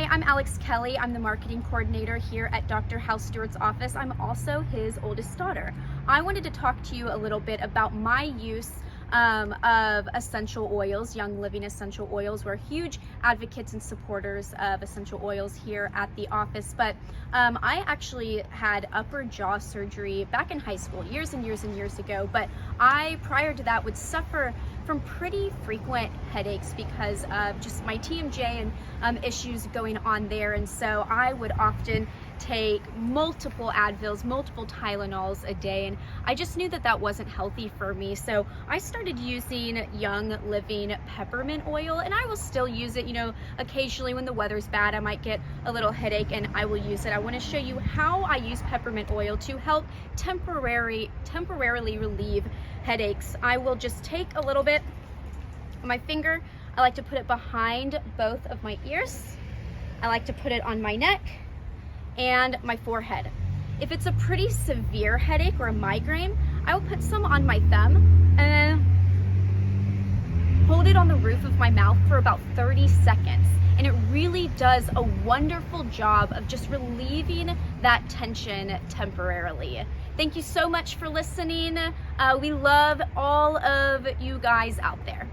Hi, I'm Alex Kelly. I'm the marketing coordinator here at Dr. Hal Stewart's office. I'm also his oldest daughter. I wanted to talk to you a little bit about my use of essential oils, Young Living essential oils. We're huge advocates and supporters of essential oils here at the office, but I actually had upper jaw surgery back in high school, years and years and years ago, but I, prior to that, would suffer from pretty frequent headaches because of just my TMJ and issues going on there. And so I would often take multiple Advils, multiple Tylenols a day, and I just knew that that wasn't healthy for me. So I started using Young Living Peppermint Oil, and I will still use it, you know, occasionally when the weather's bad, I might get a little headache and I will use it. I want to show you how I use peppermint oil to help temporarily relieve headaches. I will just take a little bit on my finger. I like to put it behind both of my ears. I like to put it on my neck and my forehead. If it's a pretty severe headache or a migraine, I will put some on my thumb and hold it on the roof of my mouth for about 30 seconds. And it really does a wonderful job of just relieving that tension temporarily. Thank you so much for listening. We love all of you guys out there.